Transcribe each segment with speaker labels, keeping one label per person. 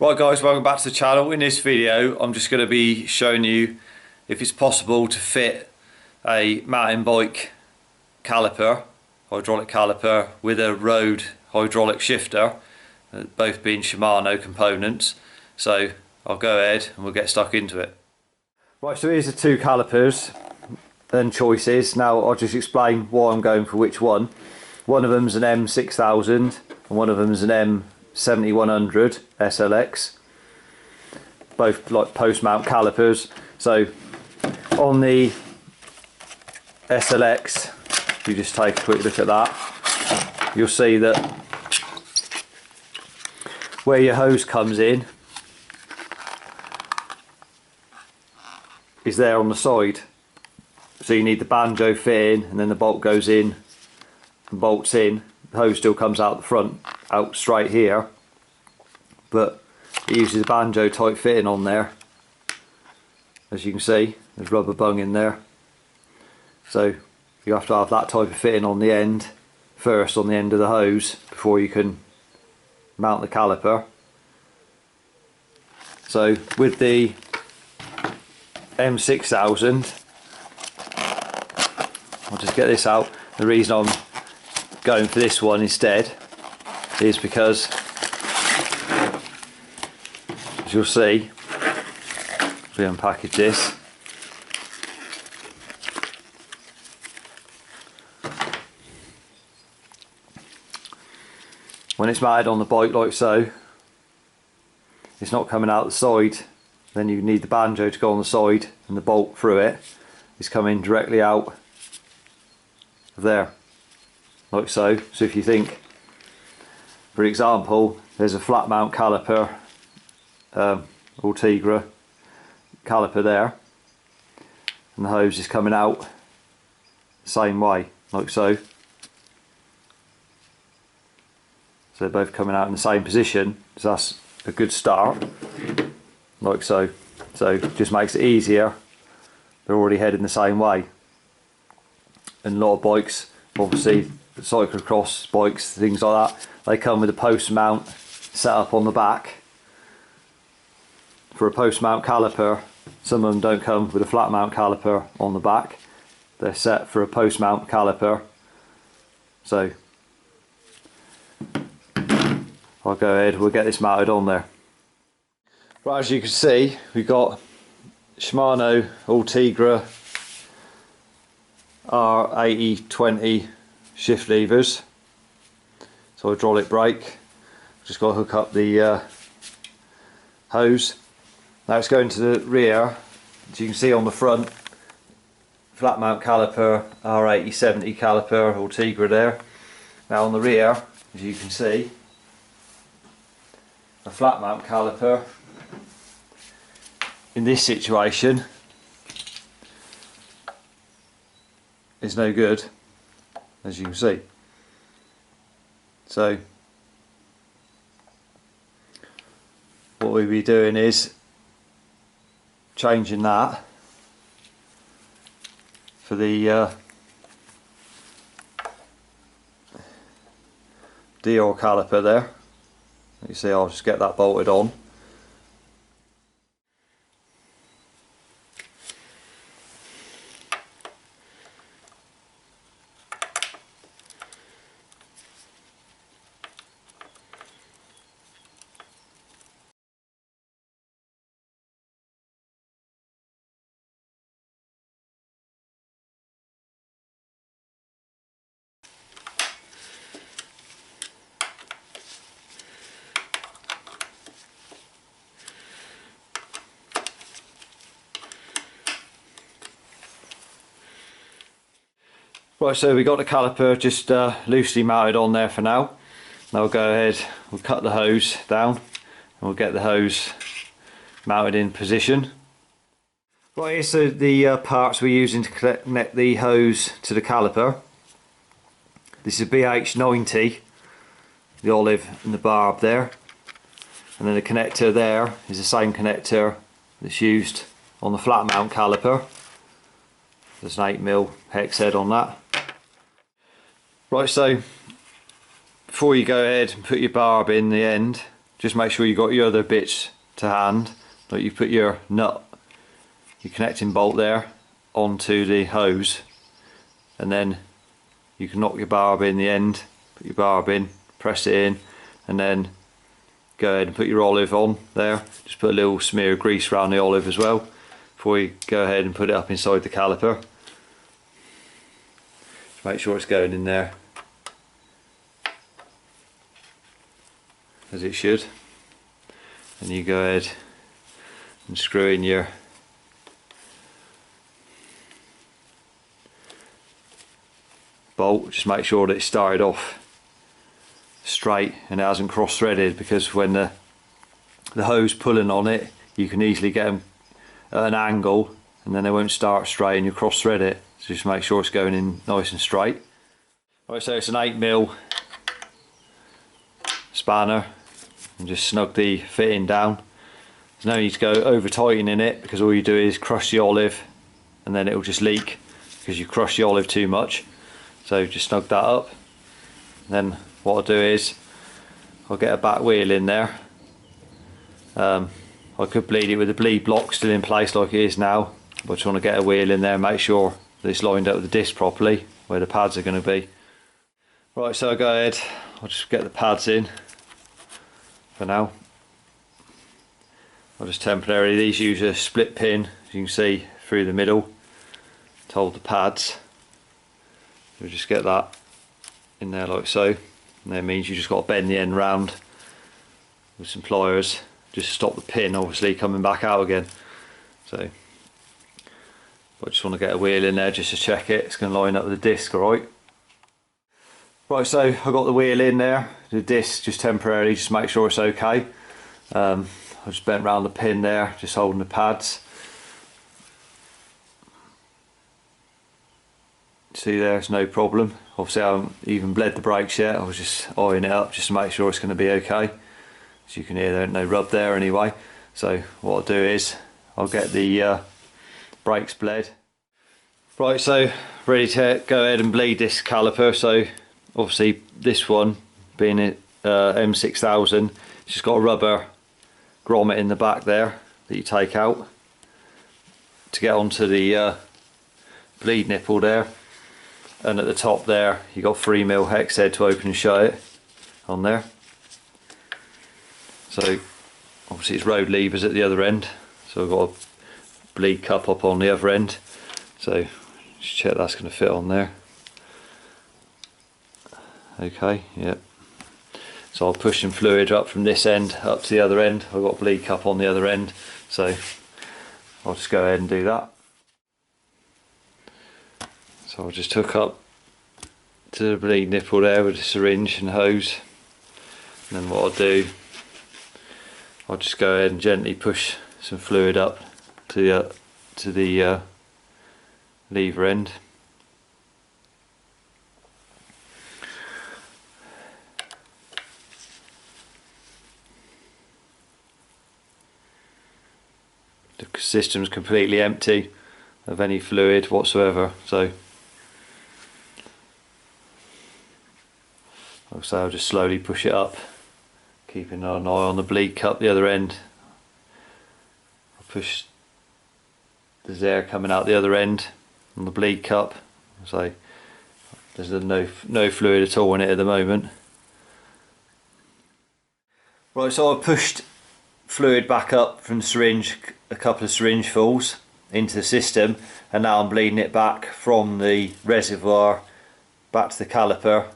Speaker 1: Right guys, welcome back to the channel. In this video I'm just going to be showing you if it's possible to fit a mountain bike caliper, hydraulic caliper, with a road hydraulic shifter, both being Shimano components. So I'll go ahead and we'll get stuck into it. Right, so here's the two calipers and choices. Now I'll just explain why I'm going for which one. One of them's an M6000 and one of them's an M7100 SLX, both like post mount calipers. So on the SLX, if you just take a quick look at that, you'll see that where your hose comes in is there on the side, so you need the banjo fit in and then the bolt goes in and bolts in. The hose still comes out the front, out straight here, but it uses a banjo type fitting on there. As you can see, there's rubber bung in there, so you have to have that type of fitting on the end first, on the end of the hose, before you can mount the caliper. So with the M6000, I'll just get this out. The reason I'm going for this one instead is because, as you'll see, if we unpackage this, when it's mounted on the bike like so, it's not coming out the side. Then you need the banjo to go on the side and the bolt through it is coming directly out of there, like so. So if you think, for example, there's a flat mount caliper, Ultegra caliper there, and the hose is coming out the same way, like so. So they're both coming out in the same position, so that's a good start, like so. So it just makes it easier. They're already heading the same way. And a lot of bikes, obviously cyclocross bikes, things like that, they come with a post mount set up on the back. For a post mount caliper, some of them don't come with a flat mount caliper on the back. They're set for a post mount caliper. So I'll go ahead, we'll get this mounted on there. Right, as you can see, we've got Shimano Ultegra R8020 shift levers, so hydraulic brake. Just got to hook up the hose. Now it's going to the rear. As you can see on the front, flat mount caliper, R8070 caliper, Ultegra there. Now on the rear, as you can see, a flat mount caliper in this situation is no good, as you can see. So what we'll be doing is changing that for the Dior caliper there. You see, I'll just get that bolted on. Right, so we got the caliper just loosely mounted on there for now. Now we'll go ahead, we'll cut the hose down and we'll get the hose mounted in position. Right, here's the parts we're using to connect the hose to the caliper. This is a BH90, the olive and the barb there, and then the connector there is the same connector that's used on the flat mount caliper. There's an 8mm hex head on that. Right, so before you go ahead and put your barb in the end, just make sure you got your other bits to hand. Like you put your nut, your connecting bolt there onto the hose, and then you can knock your barb in the end, put your barb in, press it in, and then go ahead and put your olive on there. Just put a little smear of grease around the olive as well before you go ahead and put it up inside the caliper. Just make sure it's going in there as it should, and you go ahead and screw in your bolt. Just make sure that it started off straight and it hasn't cross threaded, because when the hose pulling on it, you can easily get them at an angle and then they won't start straight and you cross thread it. So just make sure it's going in nice and straight. Right, so it's an 8mm spanner, and just snug the fitting down. There's no need to go over tightening it, because all you do is crush the olive and then it will just leak because you crush the olive too much. So just snug that up. Then what I'll do is I'll get a back wheel in there. I could bleed it with the bleed block still in place like it is now, but I just want to get a wheel in there and make sure that it's lined up with the disc properly where the pads are going to be. Right, so I'll go ahead, I'll just get the pads in for now. I'll just temporarily, these use a split pin, as you can see, through the middle to hold the pads. We'll just get that in there like so, and that means you just got to bend the end round with some pliers just to stop the pin obviously coming back out again. So I just want to get a wheel in there just to check it's going to line up with the disc. Alright, right, so I got the wheel in there, the disc just temporarily, just make sure it's okay. I just bent round the pin there, just holding the pads. See, there's no problem. Obviously I haven't even bled the brakes yet, I was just eyeing it up just to make sure it's going to be okay. As you can hear, there ain't no rub there anyway. So what I'll do is I'll get the brakes bled. Right, so ready to go ahead and bleed this caliper. So obviously this one being a M6000, it's just got a rubber grommet in the back there that you take out to get onto the bleed nipple there, and at the top there you got 3mm hex head to open and shut it on there. So obviously it's road levers at the other end, so I've got a bleed cup up on the other end, so just check that's going to fit on there. Okay, yep. So I'll push some fluid up from this end up to the other end. I've got a bleed cup on the other end, so I'll just go ahead and do that. So I'll just hook up to the bleed nipple there with a syringe and hose, and then what I'll do, I'll just go ahead and gently push some fluid up to the lever end. The system's completely empty of any fluid whatsoever, so I'll just slowly push it up, keeping an eye on the bleed cup the other end. I'll push, there's air coming out the other end on the bleed cup, so there's no fluid at all in it at the moment. Right, so I've pushed fluid back up from the syringe, a couple of syringe fulls into the system, and now I'm bleeding it back from the reservoir back to the caliper.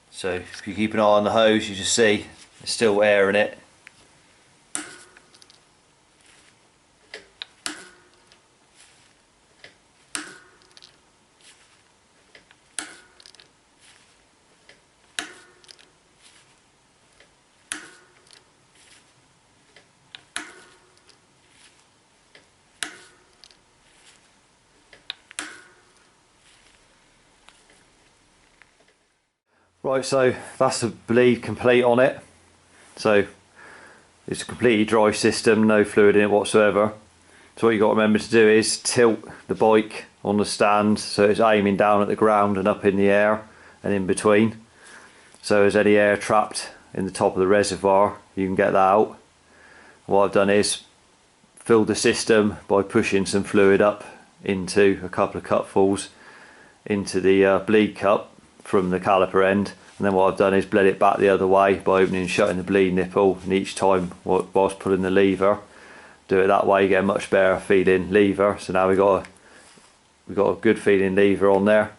Speaker 1: So if you keep an eye on the hose, you just see there's still air in it. Right, so that's the bleed complete on it. So it's a completely dry system, no fluid in it whatsoever. So what you've got to remember to do is tilt the bike on the stand so it's aiming down at the ground and up in the air and in between. so as any air trapped in the top of the reservoir, you can get that out. What I've done is filled the system by pushing some fluid up into a couple of cupfuls into the bleed cup from the caliper end, and then what I've done is bled it back the other way by opening and shutting the bleed nipple, and each time whilst pulling the lever, do it that way, you get a much better feeling lever. So now we've got a good feeling lever on there,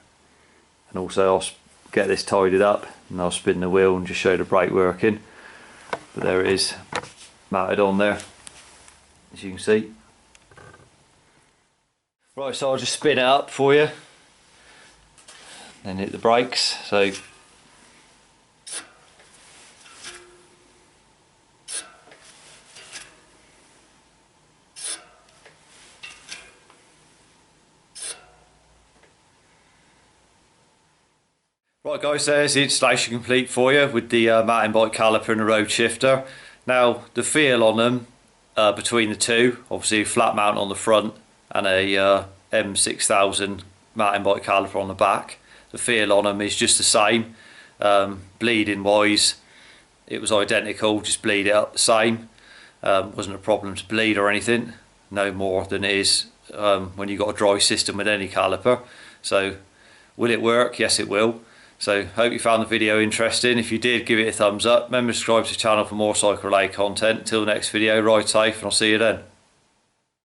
Speaker 1: and also I'll get this tidied up and I'll spin the wheel and just show the brake working. But there it is, mounted on there, as you can see. Right, so I'll just spin it up for you, then hit the brakes. So right guys, there's the installation complete for you with the mountain bike caliper and the road shifter. Now the feel on them between the two, obviously flat mount on the front and a M6000 mountain bike caliper on the back, the feel on them is just the same. Bleeding wise, it was identical, just bleed it up the same. Wasn't a problem to bleed or anything, no more than it is when you've got a dry system with any caliper. So will it work? Yes it will. So hope you found the video interesting. If you did, give it a thumbs up. Remember to subscribe to the channel for more cycle related content. Until the next video, ride safe and I'll see you then.